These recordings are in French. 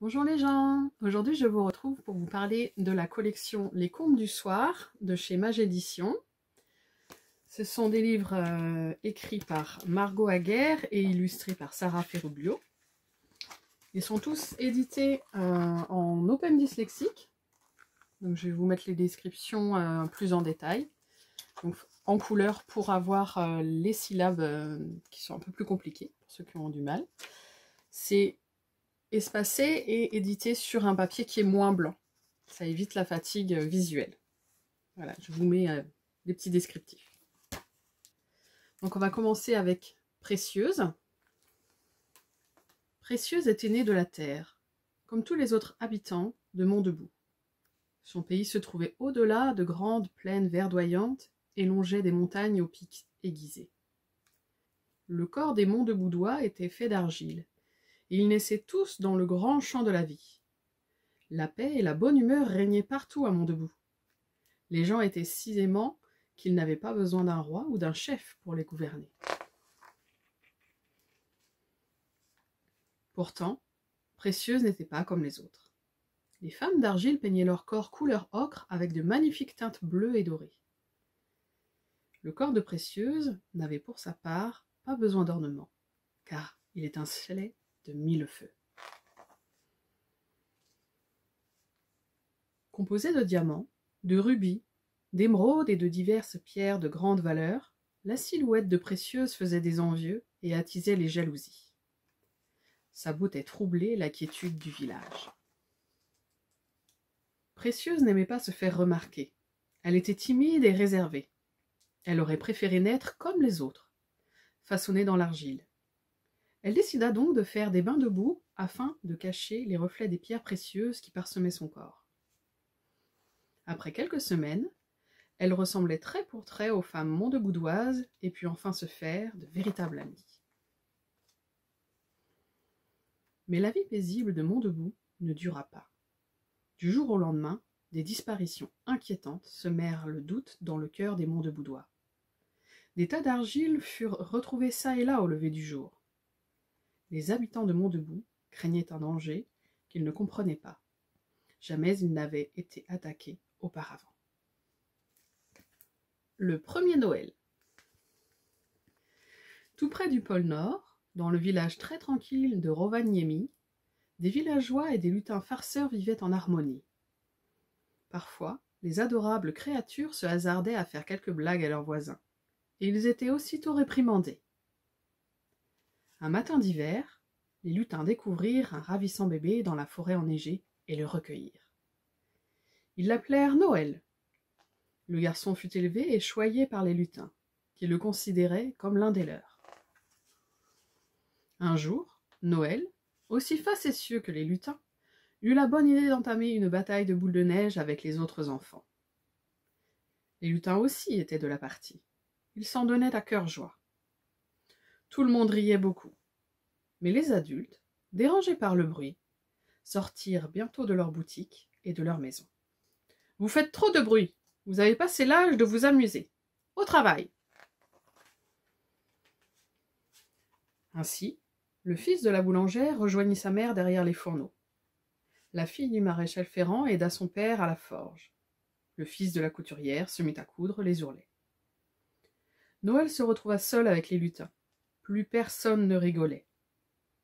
Bonjour les gens, aujourd'hui je vous retrouve pour vous parler de la collection Les Contes du Soir de chez Mage Éditions. Ce sont des livres écrits par Margot Aguerre et illustrés par Sarah Ferruglio. Ils sont tous édités en open dyslexique, donc je vais vous mettre les descriptions plus en détail, donc en couleur pour avoir les syllabes qui sont un peu plus compliquées pour ceux qui ont du mal. C'est espacé et édité sur un papier qui est moins blanc. Ça évite la fatigue visuelle. Voilà, je vous mets des petits descriptifs. Donc on va commencer avec Précieuse. Précieuse était née de la terre, comme tous les autres habitants de Mont-Debout. Son pays se trouvait au-delà de grandes plaines verdoyantes et longeait des montagnes aux pics aiguisés. Le corps des Mont-Deboudois était fait d'argile, et ils naissaient tous dans le grand champ de la vie. La paix et la bonne humeur régnaient partout à Mont-Debout. Les gens étaient si aimants qu'ils n'avaient pas besoin d'un roi ou d'un chef pour les gouverner. Pourtant, Précieuse n'était pas comme les autres. Les femmes d'argile peignaient leur corps couleur ocre avec de magnifiques teintes bleues et dorées. Le corps de Précieuse n'avait pour sa part pas besoin d'ornement, car il étincelait de 1000 feux. Composée de diamants, de rubis, d'émeraudes et de diverses pierres de grande valeur, la silhouette de Précieuse faisait des envieux et attisait les jalousies. Sa beauté troublait la quiétude du village. Précieuse n'aimait pas se faire remarquer. Elle était timide et réservée. Elle aurait préféré naître comme les autres, façonnée dans l'argile. Elle décida donc de faire des bains de boue afin de cacher les reflets des pierres précieuses qui parsemaient son corps. Après quelques semaines, elle ressemblait trait pour trait aux femmes mondeboudoises et put enfin se faire de véritables amies. Mais la vie paisible de Mont-Debout ne dura pas. Du jour au lendemain, des disparitions inquiétantes semèrent le doute dans le cœur des Mondeboudois. Des tas d'argile furent retrouvés çà et là au lever du jour. Les habitants de Mont-Debout craignaient un danger qu'ils ne comprenaient pas. Jamais ils n'avaient été attaqués auparavant. Le premier Noël. Tout près du pôle Nord, dans le village très tranquille de Rovaniemi, des villageois et des lutins farceurs vivaient en harmonie. Parfois, les adorables créatures se hasardaient à faire quelques blagues à leurs voisins, et ils étaient aussitôt réprimandés. Un matin d'hiver, les lutins découvrirent un ravissant bébé dans la forêt enneigée et le recueillirent. Ils l'appelèrent Noël. Le garçon fut élevé et choyé par les lutins, qui le considéraient comme l'un des leurs. Un jour, Noël, aussi facétieux que les lutins, eut la bonne idée d'entamer une bataille de boules de neige avec les autres enfants. Les lutins aussi étaient de la partie. Ils s'en donnaient à cœur joie. Tout le monde riait beaucoup. Mais les adultes, dérangés par le bruit, sortirent bientôt de leur boutique et de leur maison. « Vous faites trop de bruit. Vous avez passé l'âge de vous amuser. Au travail !» Ainsi, le fils de la boulangère rejoignit sa mère derrière les fourneaux. La fille du maréchal Ferrand aida son père à la forge. Le fils de la couturière se mit à coudre les ourlets. Noël se retrouva seul avec les lutins. Plus personne ne rigolait.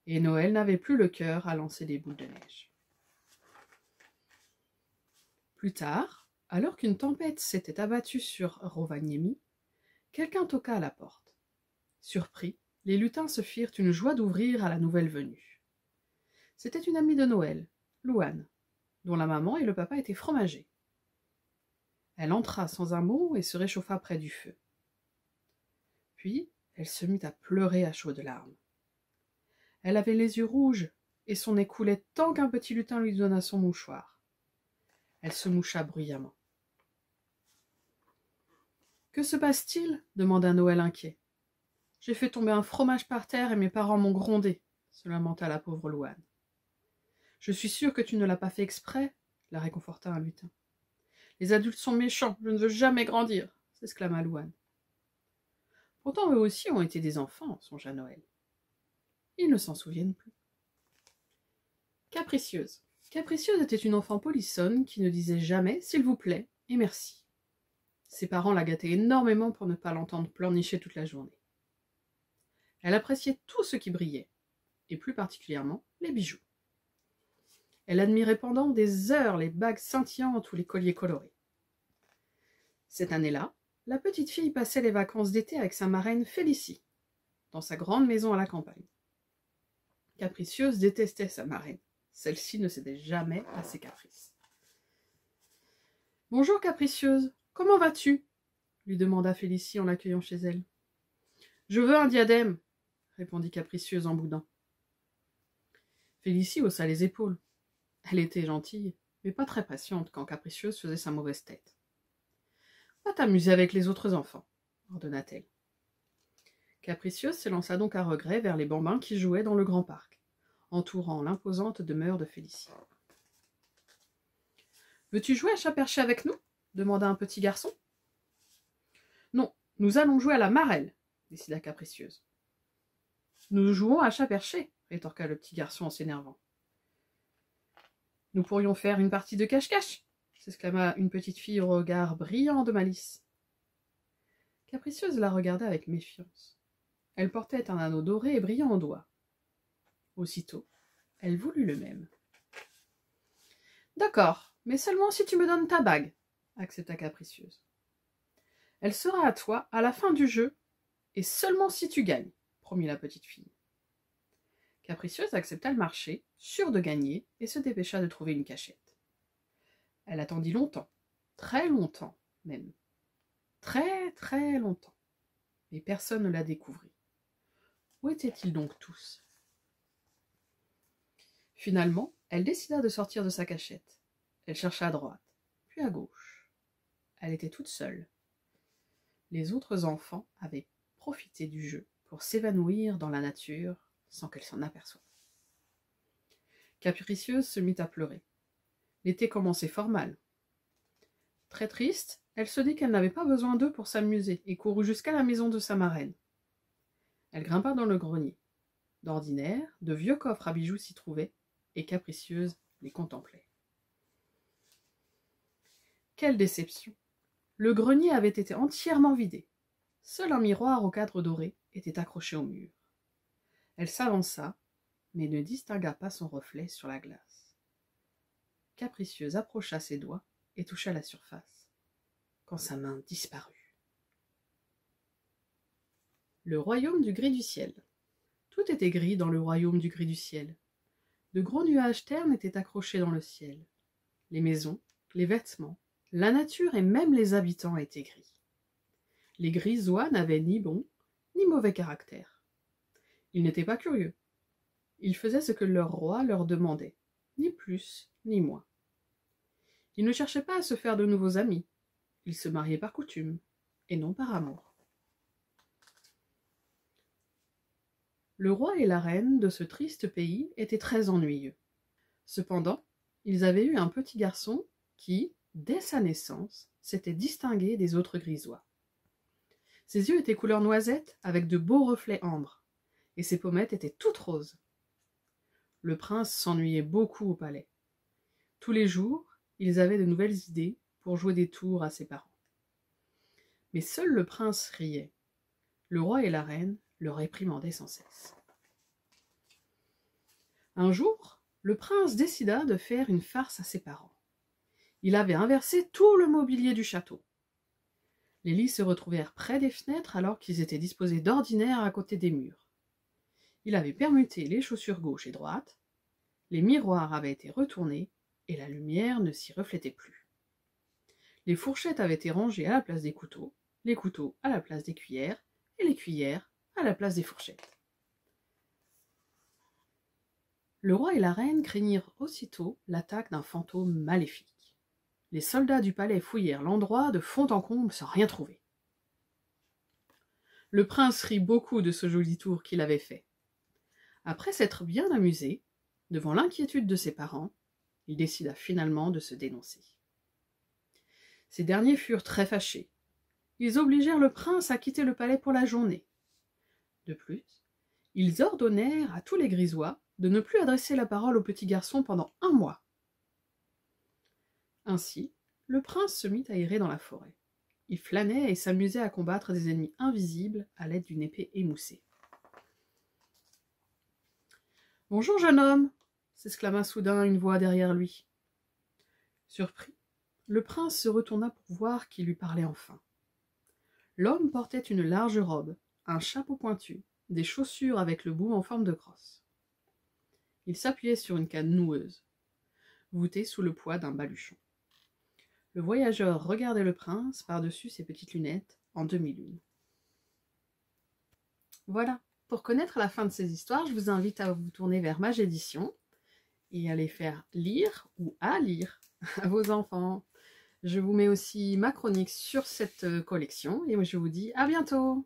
Et Noël n'avait plus le cœur à lancer des boules de neige. Plus tard, alors qu'une tempête s'était abattue sur Rovaniemi, quelqu'un toqua à la porte. Surpris, les lutins se firent une joie d'ouvrir à la nouvelle venue. C'était une amie de Noël, Louane, dont la maman et le papa étaient fromagers. Elle entra sans un mot et se réchauffa près du feu. Puis, elle se mit à pleurer à chaudes larmes. Elle avait les yeux rouges et son nez coulait tant qu'un petit lutin lui donna son mouchoir. Elle se moucha bruyamment. « Que se passe-t-il » demanda Noël inquiet. « J'ai fait tomber un fromage par terre et mes parents m'ont grondé, » se lamenta la pauvre Louane. « Je suis sûre que tu ne l'as pas fait exprès, » la réconforta un lutin. « Les adultes sont méchants, je ne veux jamais grandir, » s'exclama Louane. Pourtant eux aussi ont été des enfants, songea Noël. Ils ne s'en souviennent plus. Capricieuse. Capricieuse était une enfant polissonne qui ne disait jamais « s'il vous plaît » et « merci ». Ses parents la gâtaient énormément pour ne pas l'entendre pleurnicher toute la journée. Elle appréciait tout ce qui brillait, et plus particulièrement les bijoux. Elle admirait pendant des heures les bagues scintillantes ou les colliers colorés. Cette année-là, la petite fille passait les vacances d'été avec sa marraine Félicie, dans sa grande maison à la campagne. Capricieuse détestait sa marraine. Celle-ci ne cédait jamais à ses caprices. « Bonjour Capricieuse, comment vas-tu » lui demanda Félicie en l'accueillant chez elle. « Je veux un diadème » répondit Capricieuse en boudin. Félicie haussa les épaules. Elle était gentille, mais pas très patiente quand Capricieuse faisait sa mauvaise tête. « Va t'amuser avec les autres enfants » ordonna-t-elle. Capricieuse s'élança donc à regret vers les bambins qui jouaient dans le grand parc, entourant l'imposante demeure de Félicie. « Veux-tu jouer à chat-perché avec nous » demanda un petit garçon. « Non, nous allons jouer à la marelle » décida Capricieuse. « Nous jouons à chat-perché » rétorqua le petit garçon en s'énervant. « Nous pourrions faire une partie de cache-cache » s'exclama une petite fille au regard brillant de malice. Capricieuse la regardait avec méfiance. Elle portait un anneau doré et brillant au doigt. Aussitôt, elle voulut le même. « D'accord, mais seulement si tu me donnes ta bague, » accepta Capricieuse. « Elle sera à toi à la fin du jeu, et seulement si tu gagnes, » promit la petite fille. Capricieuse accepta le marché, sûre de gagner, et se dépêcha de trouver une cachette. Elle attendit longtemps, très longtemps même, très très longtemps, mais personne ne la découvrit. Où étaient-ils donc tous ? Finalement, elle décida de sortir de sa cachette. Elle chercha à droite, puis à gauche. Elle était toute seule. Les autres enfants avaient profité du jeu pour s'évanouir dans la nature sans qu'elle s'en aperçoive. Capricieuse se mit à pleurer. L'été commençait fort mal. Très triste, elle se dit qu'elle n'avait pas besoin d'eux pour s'amuser et courut jusqu'à la maison de sa marraine. Elle grimpa dans le grenier. D'ordinaire, de vieux coffres à bijoux s'y trouvaient, et Capricieuse les contemplait. Quelle déception! Le grenier avait été entièrement vidé. Seul un miroir au cadre doré était accroché au mur. Elle s'avança, mais ne distingua pas son reflet sur la glace. Capricieuse approcha ses doigts et toucha la surface, quand sa main disparut. Le royaume du gris du ciel. Tout était gris dans le royaume du gris du ciel. De gros nuages ternes étaient accrochés dans le ciel. Les maisons, les vêtements, la nature et même les habitants étaient gris. Les grisois n'avaient ni bon ni mauvais caractère. Ils n'étaient pas curieux. Ils faisaient ce que leur roi leur demandait, ni plus ni moins. Ils ne cherchaient pas à se faire de nouveaux amis. Ils se mariaient par coutume, et non par amour. Le roi et la reine de ce triste pays étaient très ennuyeux. Cependant, ils avaient eu un petit garçon qui, dès sa naissance, s'était distingué des autres grisois. Ses yeux étaient couleur noisette avec de beaux reflets ambre, et ses pommettes étaient toutes roses. Le prince s'ennuyait beaucoup au palais. Tous les jours, ils avaient de nouvelles idées pour jouer des tours à ses parents. Mais seul le prince riait. Le roi et la reine le réprimandaient sans cesse. Un jour, le prince décida de faire une farce à ses parents. Il avait inversé tout le mobilier du château. Les lits se retrouvèrent près des fenêtres alors qu'ils étaient disposés d'ordinaire à côté des murs. Il avait permuté les chaussures gauche et droite, les miroirs avaient été retournés et la lumière ne s'y reflétait plus. Les fourchettes avaient été rangées à la place des couteaux, les couteaux à la place des cuillères et les cuillères à la place des fourchettes. Le roi et la reine craignirent aussitôt l'attaque d'un fantôme maléfique. Les soldats du palais fouillèrent l'endroit de fond en comble sans rien trouver. Le prince rit beaucoup de ce joli tour qu'il avait fait. Après s'être bien amusé, devant l'inquiétude de ses parents, il décida finalement de se dénoncer. Ces derniers furent très fâchés. Ils obligèrent le prince à quitter le palais pour la journée. De plus, ils ordonnèrent à tous les grisois de ne plus adresser la parole au petit garçon pendant 1 mois. Ainsi, le prince se mit à errer dans la forêt. Il flânait et s'amusait à combattre des ennemis invisibles à l'aide d'une épée émoussée. « Bonjour, jeune homme !» s'exclama soudain une voix derrière lui. Surpris, le prince se retourna pour voir qui lui parlait enfin. L'homme portait une large robe, un chapeau pointu, des chaussures avec le bout en forme de crosse. Il s'appuyait sur une canne noueuse, voûtée sous le poids d'un baluchon. Le voyageur regardait le prince par-dessus ses petites lunettes en demi-lune. Voilà, pour connaître la fin de ces histoires, je vous invite à vous tourner vers Mage Éditions et à les faire lire ou à lire à vos enfants. Je vous mets aussi ma chronique sur cette collection et je vous dis à bientôt.